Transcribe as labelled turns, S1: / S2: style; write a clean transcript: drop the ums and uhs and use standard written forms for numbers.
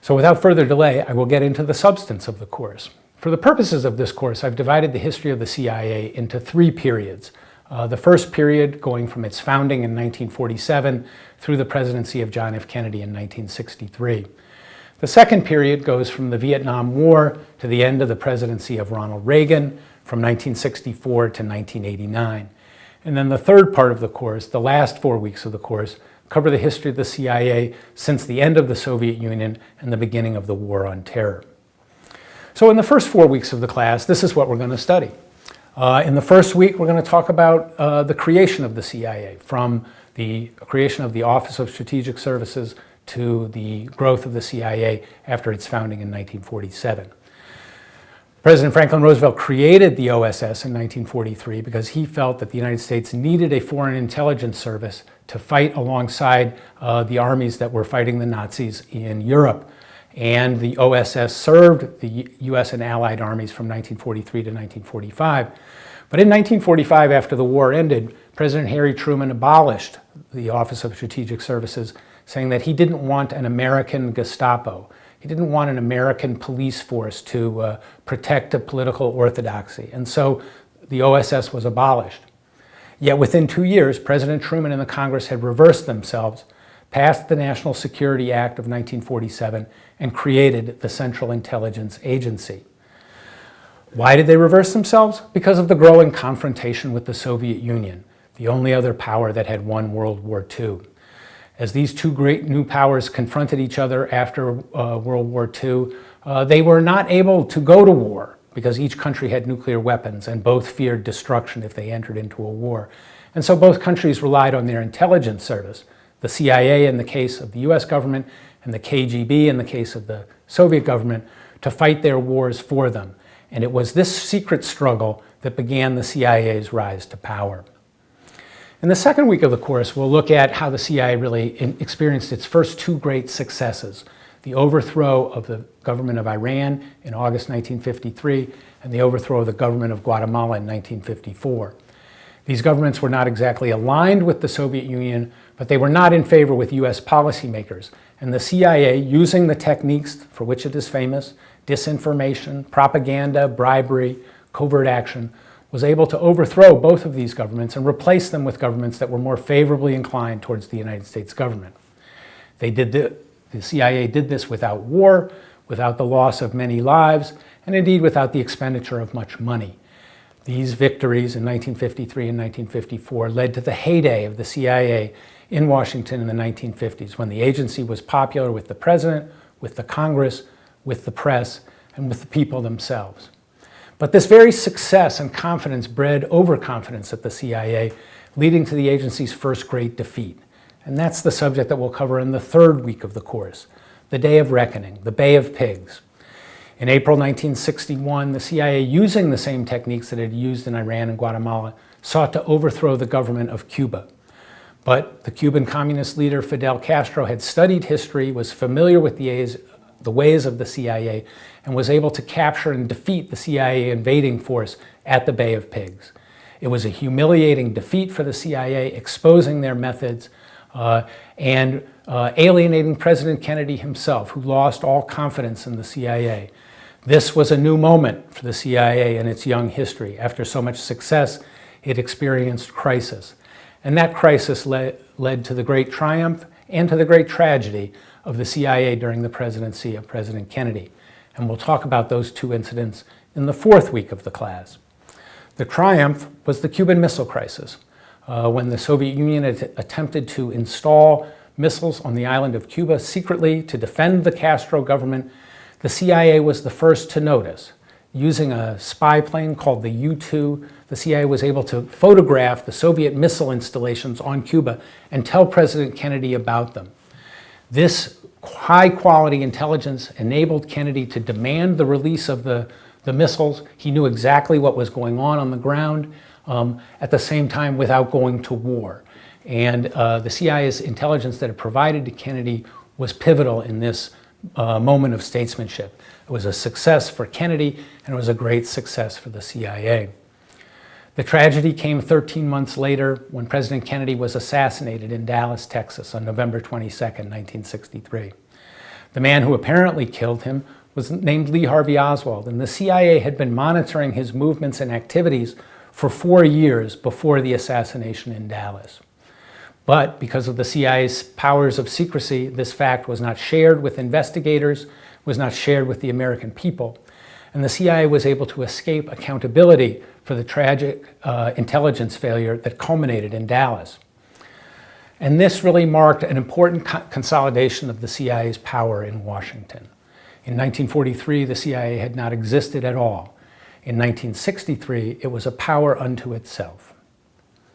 S1: So without further delay, I will get into the substance of the course. For the purposes of this course, I've divided the history of the CIA into three periods. The first period going from its founding in 1947 through the presidency of John F. Kennedy in 1963. The second period goes from the Vietnam War to the end of the presidency of Ronald Reagan from 1964 to 1989. And then the third part of the course, the last 4 weeks of the course, cover the history of the CIA since the end of the Soviet Union and the beginning of the War on Terror. So in the first 4 weeks of the class, this is what we're going to study. In the first week, we're going to talk about the creation of the CIA, from the creation of the Office of Strategic Services to the growth of the CIA after its founding in 1947. President Franklin Roosevelt created the OSS in 1943 because he felt that the United States needed a foreign intelligence service to fight alongside the armies that were fighting the Nazis in Europe. And the OSS served the US and Allied armies from 1943 to 1945. But in 1945, after the war ended, President Harry Truman abolished the Office of Strategic Services, saying that he didn't want an American Gestapo. He didn't want an American police force to protect a political orthodoxy. And so the OSS was abolished. Yet within 2 years, President Truman and the Congress had reversed themselves, passed the National Security Act of 1947, and created the Central Intelligence Agency. Why did they reverse themselves? Because of the growing confrontation with the Soviet Union, the only other power that had won World War II. As these two great new powers confronted each other after World War II, they were not able to go to war because each country had nuclear weapons and both feared destruction if they entered into a war. And so both countries relied on their intelligence service, the CIA in the case of the US government and the KGB in the case of the Soviet government, to fight their wars for them. And it was this secret struggle that began the CIA's rise to power. In the second week of the course, we'll look at how the CIA really experienced its first two great successes: the overthrow of the government of Iran in August 1953 and the overthrow of the government of Guatemala in 1954. These governments were not exactly aligned with the Soviet Union, but they were not in favor with US policymakers. And the CIA, using the techniques for which it is famous, disinformation, propaganda, bribery, covert action, was able to overthrow both of these governments and replace them with governments that were more favorably inclined towards the United States government. The CIA did this without war, without the loss of many lives, and indeed without the expenditure of much money. These victories in 1953 and 1954 led to the heyday of the CIA in Washington in the 1950s, when the agency was popular with the president, with the Congress, with the press, and with the people themselves. But this very success and confidence bred overconfidence at the CIA, leading to the agency's first great defeat. And that's the subject that we'll cover in the third week of the course, the Day of Reckoning, the Bay of Pigs. In April 1961, the CIA, using the same techniques that it had used in Iran and Guatemala, sought to overthrow the government of Cuba. But the Cuban communist leader Fidel Castro had studied history, was familiar with the ways of the CIA, and was able to capture and defeat the CIA invading force at the Bay of Pigs. It was a humiliating defeat for the CIA, exposing their methods and alienating President Kennedy himself, who lost all confidence in the CIA. This was a new moment for the CIA in its young history. After so much success, it experienced crisis. And that crisis led to the great triumph and to the great tragedy of the CIA during the presidency of President Kennedy. And we'll talk about those two incidents in the fourth week of the class. The triumph was the Cuban Missile Crisis, when the Soviet Union had attempted to install missiles on the island of Cuba secretly to defend the Castro government. The CIA was the first to notice. Using a spy plane called the U-2, the CIA was able to photograph the Soviet missile installations on Cuba and tell President Kennedy about them. This high-quality intelligence enabled Kennedy to demand the release of the missiles. He knew exactly what was going on the ground, at the same time without going to war. And the CIA's intelligence that it provided to Kennedy was pivotal in this moment of statesmanship. It was a success for Kennedy, and it was a great success for the CIA. The tragedy came 13 months later when President Kennedy was assassinated in Dallas, Texas on November 22, 1963. The man who apparently killed him was named Lee Harvey Oswald, and the CIA had been monitoring his movements and activities for 4 years before the assassination in Dallas. But because of the CIA's powers of secrecy, this fact was not shared with investigators, was not shared with the American people, and the CIA was able to escape accountability for the tragic intelligence failure that culminated in Dallas. And this really marked an important consolidation of the CIA's power in Washington. In 1943, the CIA had not existed at all. In 1963, it was a power unto itself.